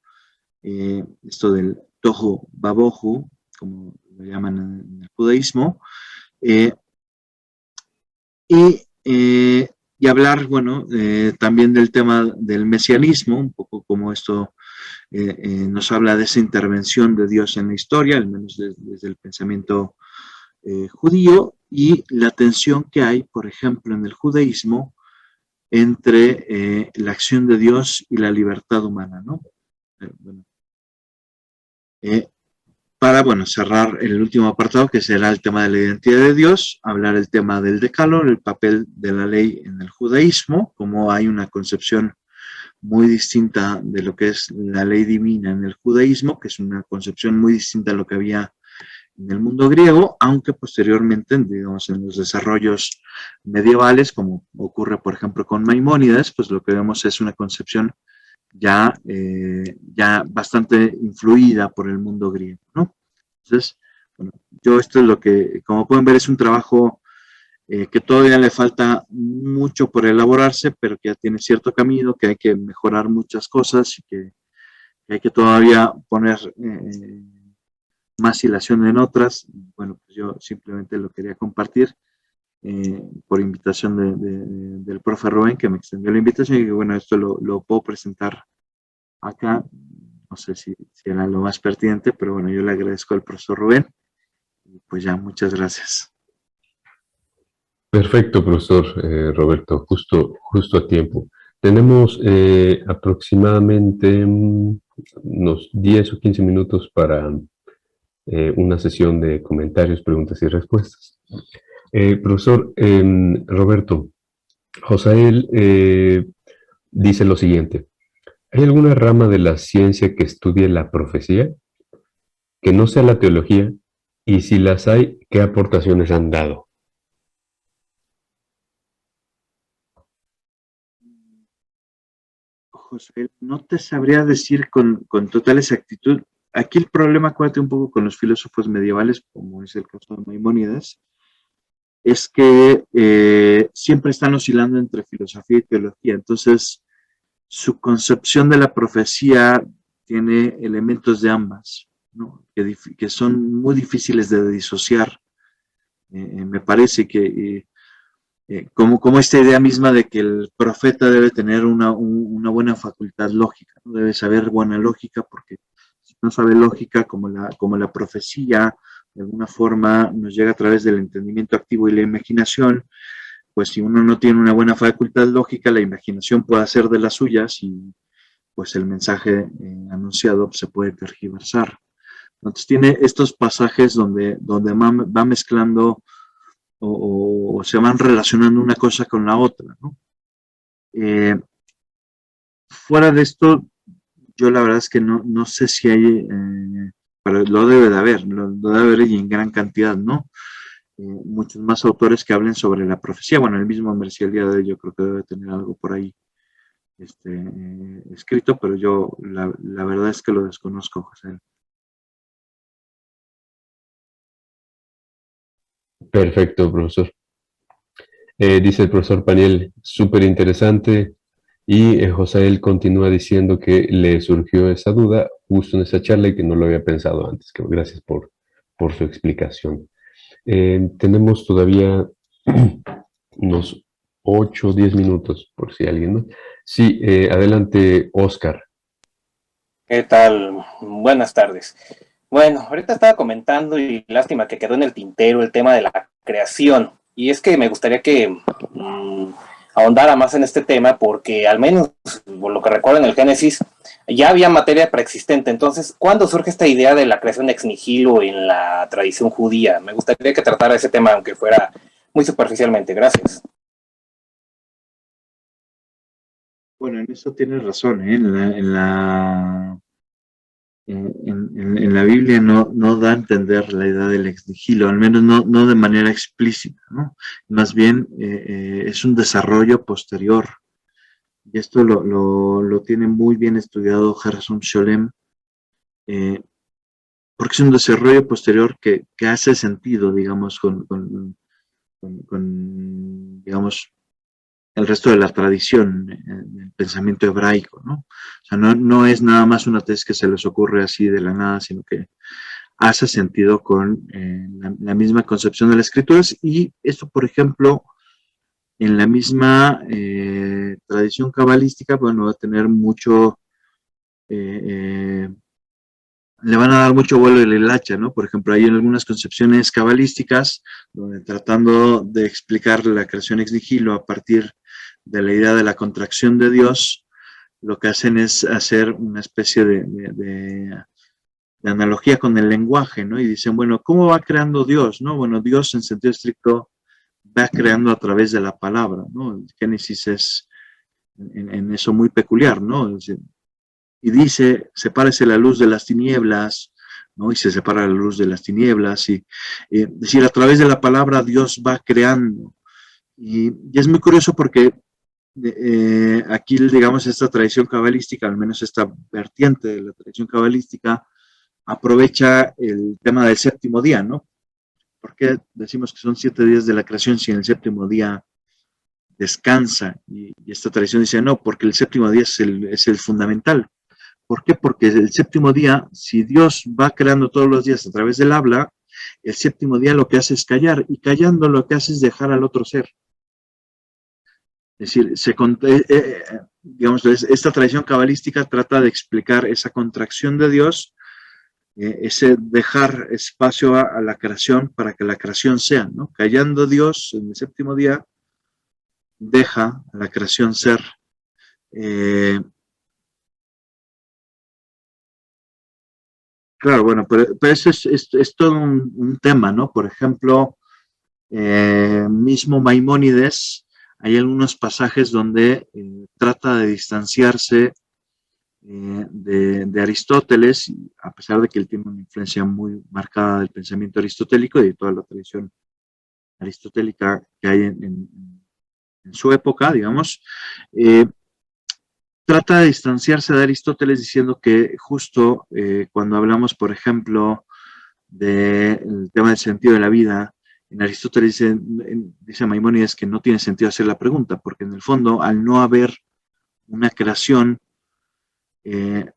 esto del tohu babohu, como lo llaman en el judaísmo, eh, y, y hablar, bueno, también del tema del mesianismo, un poco como esto nos habla de esa intervención de Dios en la historia, al menos desde el pensamiento judío, y la tensión que hay, por ejemplo, en el judaísmo entre la acción de Dios y la libertad humana, ¿no? Bueno, eh, para, bueno, cerrar el último apartado, que será el tema de la identidad de Dios, hablar el tema del decálogo, el papel de la ley en el judaísmo, como hay una concepción muy distinta de lo que es la ley divina en el judaísmo, que es una concepción muy distinta a lo que había en el mundo griego, aunque posteriormente, digamos, en los desarrollos medievales, como ocurre, por ejemplo, con Maimónides, pues lo que vemos es una concepción ya bastante influida por el mundo griego, ¿no? Entonces, bueno, yo esto es lo que, como pueden ver, es un trabajo que todavía le falta mucho por elaborarse, pero que ya tiene cierto camino, que hay que mejorar muchas cosas y que hay que todavía poner más hilación en otras. Bueno, pues yo simplemente lo quería compartir por invitación del profe Rubén, que me extendió la invitación y que bueno, esto lo puedo presentar acá. No sé si era lo más pertinente, pero bueno, yo le agradezco al profesor Rubén. Y pues ya, muchas gracias. Perfecto, profesor Roberto, justo a tiempo. Tenemos aproximadamente unos 10 o 15 minutos para una sesión de comentarios, preguntas y respuestas. Profesor Roberto, Josael dice lo siguiente. ¿Hay alguna rama de la ciencia que estudie la profecía, que no sea la teología? Y si las hay, ¿qué aportaciones han dado? José, no te sabría decir con total exactitud. Aquí el problema, acuérdate un poco con los filósofos medievales, como es el caso de Maimónides, es que siempre están oscilando entre filosofía y teología. Entonces, su concepción de la profecía tiene elementos de ambas, ¿no? que son muy difíciles de disociar. Me parece que como esta idea misma de que el profeta debe tener una buena facultad lógica, ¿no? Debe saber buena lógica, porque si no sabe lógica, como la profecía de alguna forma nos llega a través del entendimiento activo y la imaginación, pues si uno no tiene una buena facultad lógica, la imaginación puede hacer de las suyas y pues el mensaje anunciado se puede tergiversar. Entonces tiene estos pasajes donde va mezclando o se van relacionando una cosa con la otra, ¿no? Fuera de esto, yo la verdad es que no sé si hay, pero lo debe de haber, lo debe haber y en gran cantidad, ¿no? Muchos más autores que hablen sobre la profecía. Bueno, el mismo Mercier el día de hoy yo creo que debe tener algo por ahí escrito, pero yo la verdad es que lo desconozco, José. Perfecto, profesor. Dice el profesor Paniel, súper interesante. Y Josael continúa diciendo que le surgió esa duda justo en esa charla y que no lo había pensado antes. Que gracias por su explicación. Tenemos todavía unos 8 o 10 minutos, por si alguien no. Sí, adelante, Oscar. ¿Qué tal? Buenas tardes. Bueno, ahorita estaba comentando y lástima que quedó en el tintero el tema de la creación. Y es que me gustaría que ahondara más en este tema porque al menos por lo que recuerdo en el Génesis ya había materia preexistente. Entonces, ¿cuándo surge esta idea de la creación ex nihilo en la tradición judía? Me gustaría que tratara ese tema aunque fuera muy superficialmente. Gracias. Bueno, en eso tienes razón, ¿eh? en la Biblia no da a entender la idea del ex nihilo, al menos no de manera explícita, ¿no? Más bien es un desarrollo posterior. Y esto lo tiene muy bien estudiado Gershom Scholem, porque es un desarrollo posterior que hace sentido, digamos, con digamos, el resto de la tradición, el pensamiento hebraico, ¿no? O sea, no es nada más una tesis que se les ocurre así de la nada, sino que hace sentido con la misma concepción de las escrituras, y esto, por ejemplo, en la misma tradición cabalística, bueno, va a tener mucho, le van a dar mucho vuelo el hilacha, ¿no? Por ejemplo, hay algunas concepciones cabalísticas donde, tratando de explicar la creación ex nihilo a partir de la idea de la contracción de Dios, lo que hacen es hacer una especie de analogía con el lenguaje, ¿no? Y dicen, bueno, ¿cómo va creando Dios, no? Bueno, Dios en sentido estricto va creando a través de la palabra, ¿no? El Génesis es en eso muy peculiar, ¿no? Y dice, sepárese la luz de las tinieblas, ¿no? Y se separa la luz de las tinieblas, y es decir, a través de la palabra Dios va creando. Y es muy curioso porque aquí, digamos, esta tradición cabalística, al menos esta vertiente de la tradición cabalística, aprovecha el tema del séptimo día, ¿no? Porque decimos que son 7 días de la creación si en el séptimo día descansa? Y esta tradición dice, no, porque el séptimo día es el fundamental. ¿Por qué? Porque el séptimo día, si Dios va creando todos los días a través del habla, el séptimo día lo que hace es callar, y callando lo que hace es dejar al otro ser. Es decir, digamos, esta tradición cabalística trata de explicar esa contracción de Dios, ese dejar espacio a la creación para que la creación sea, ¿no? Callando Dios en el séptimo día, deja a la creación ser. Claro, bueno, pero eso es todo un tema, ¿no? Por ejemplo, mismo Maimónides, hay algunos pasajes donde trata de distanciarse de Aristóteles, a pesar de que él tiene una influencia muy marcada del pensamiento aristotélico y de toda la tradición aristotélica que hay en su época, digamos. Trata de distanciarse de Aristóteles diciendo que justo cuando hablamos, por ejemplo, del tema del sentido de la vida, en Aristóteles dice Maimónides que no tiene sentido hacer la pregunta, porque en el fondo, al no haber una creación,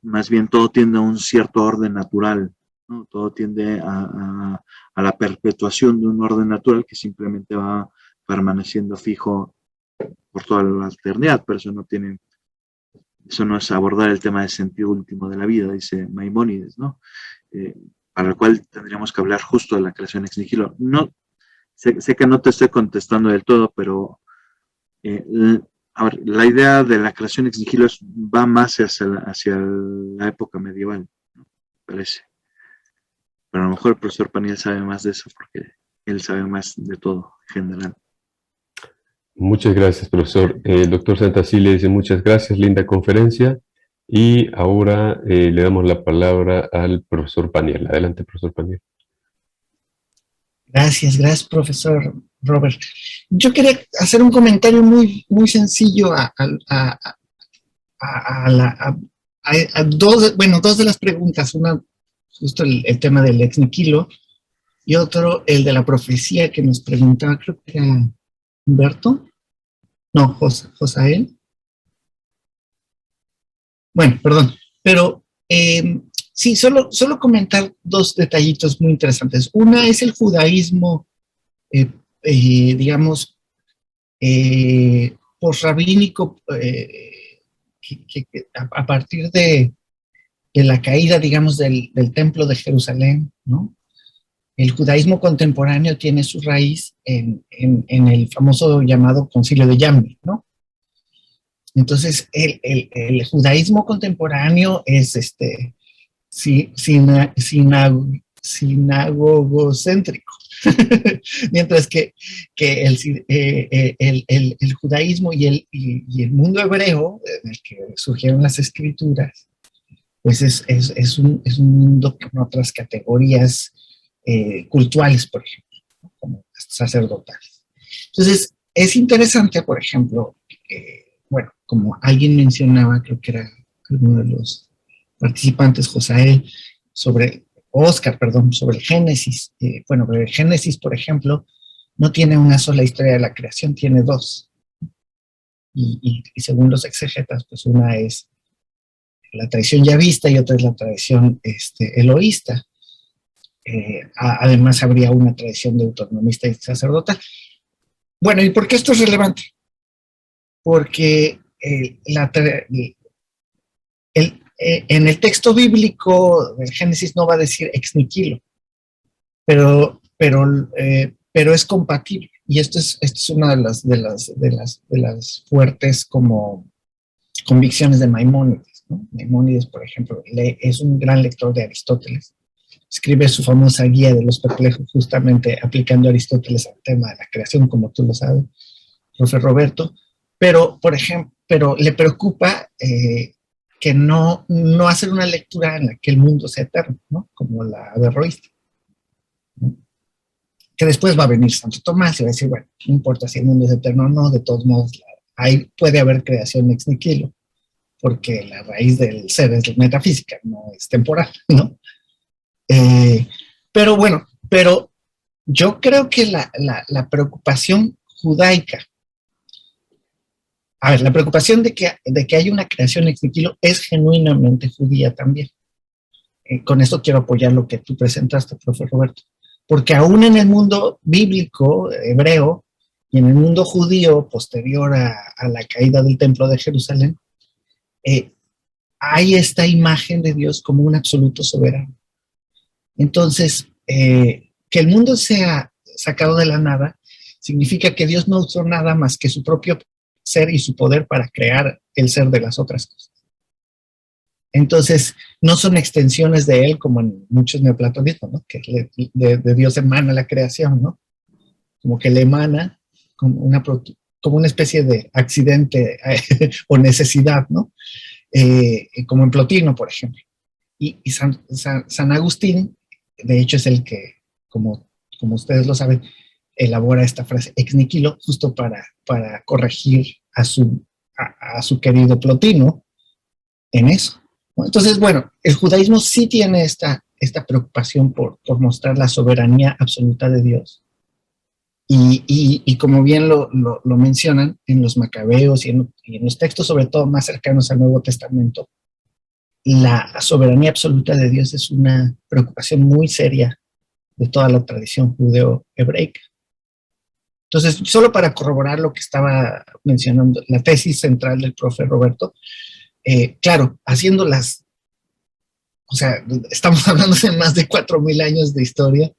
más bien todo tiende a un cierto orden natural, ¿no? Todo tiende a la perpetuación de un orden natural que simplemente va permaneciendo fijo por toda la eternidad, pero eso no es abordar el tema del sentido último de la vida, dice Maimónides, ¿no? Para el cual tendríamos que hablar justo de la creación ex nihilo. No, sé que no te estoy contestando del todo, pero a ver, la idea de la creación ex nihilo va más hacia la época medieval, ¿no? Parece. Pero a lo mejor el profesor Paniel sabe más de eso porque él sabe más de todo en general. Muchas gracias, profesor. El doctor Santasí le dice muchas gracias, linda conferencia. Y ahora le damos la palabra al profesor Paniel. Adelante, profesor Paniel. Gracias, profesor Robert. Yo quería hacer un comentario muy sencillo a dos de las preguntas. Una, justo el tema del ex nihilo, y otro, el de la profecía que nos preguntaba, creo que era Humberto. No, Josael. Bueno, perdón, pero sí, solo comentar dos detallitos muy interesantes. Una es el judaísmo, digamos, postrabínico, a partir de la caída, digamos, del templo de Jerusalén, ¿no? El judaísmo contemporáneo tiene su raíz en el famoso llamado Concilio de Yamni, ¿no? Entonces, el judaísmo contemporáneo es sinagogocéntrico, mientras que el judaísmo y el mundo hebreo, en el que surgieron las escrituras, pues es un mundo con otras categorías cultuales, por ejemplo, ¿no? Como sacerdotales. Entonces, es interesante, por ejemplo, bueno, como alguien mencionaba, creo que era uno de los participantes, Josael, Oscar, perdón, sobre el Génesis. Bueno, el Génesis, por ejemplo, no tiene una sola historia de la creación, tiene dos. Y según los exegetas, pues una es la tradición yavista y otra es la tradición eloísta. Además, habría una tradición deuteronomista y sacerdotal. Bueno, ¿y por qué esto es relevante? Porque en el texto bíblico del Génesis no va a decir ex nihilo, pero es compatible. Y esto es una de las fuertes como convicciones de Maimónides, ¿no? Maimónides, por ejemplo, es un gran lector de Aristóteles. Escribe su famosa guía de los perplejos, justamente aplicando a Aristóteles al tema de la creación, como tú lo sabes, profe Roberto. Pero, por ejemplo, le preocupa que no hacer una lectura en la que el mundo sea eterno, ¿no? Como la averroísta, ¿no? Que después va a venir Santo Tomás y va a decir, bueno, no importa si el mundo es eterno o no, de todos modos, ahí puede haber creación ex nihilo, porque la raíz del ser es la metafísica, no es temporal, ¿no? Pero bueno, yo creo que la preocupación judaica, a ver, la preocupación de que haya una creación ex nihilo es genuinamente judía también. Con esto quiero apoyar lo que tú presentaste, profe Roberto. Porque aún en el mundo bíblico, hebreo, y en el mundo judío, posterior a la caída del templo de Jerusalén, hay esta imagen de Dios como un absoluto soberano. Entonces, que el mundo sea sacado de la nada, significa que Dios no usó nada más que su propio ser y su poder para crear el ser de las otras cosas. Entonces, no son extensiones de él como en muchos neoplatonismos, ¿no? Que de Dios emana la creación, ¿no? Como que le emana como una especie de accidente o necesidad, ¿no? Como en Plotino, por ejemplo. Y San Agustín, de hecho, es el que, como ustedes lo saben, elabora esta frase ex nihilo justo para corregir a su querido Plotino en eso. Entonces, bueno, el judaísmo sí tiene esta preocupación por mostrar la soberanía absoluta de Dios. Y como bien lo mencionan en los Macabeos y en los textos, sobre todo más cercanos al Nuevo Testamento, la soberanía absoluta de Dios es una preocupación muy seria de toda la tradición judeo-hebreica. Entonces, solo para corroborar lo que estaba mencionando, la tesis central del profe Roberto, claro, o sea, estamos hablando de más de 4,000 años de historia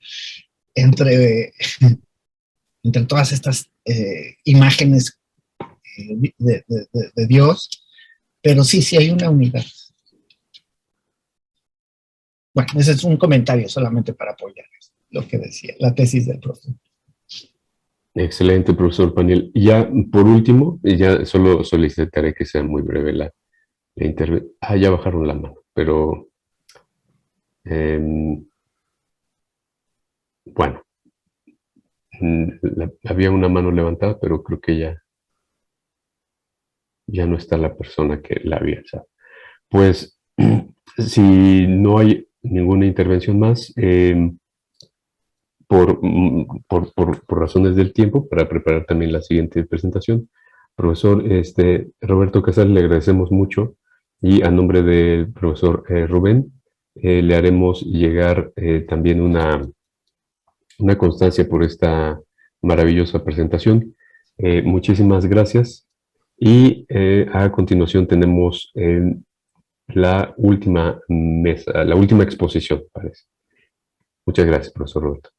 entre todas estas imágenes de Dios, pero sí hay una unidad. Bueno, ese es un comentario solamente para apoyar lo que decía, la tesis del profe. Excelente, profesor Paniel. Y ya, por último, ya solo solicitaré que sea muy breve la intervención. Ya bajaron la mano, pero bueno, había una mano levantada, pero creo que ya no está la persona que la había alzado. Pues, si no hay ninguna intervención más, por razones del tiempo, para preparar también la siguiente presentación, profesor Roberto Casal, le agradecemos mucho, y a nombre del profesor Rubén, le haremos llegar también una constancia por esta maravillosa presentación. Muchísimas gracias, y a continuación tenemos la última mesa, la última exposición, parece. Muchas gracias, profesor Roberto.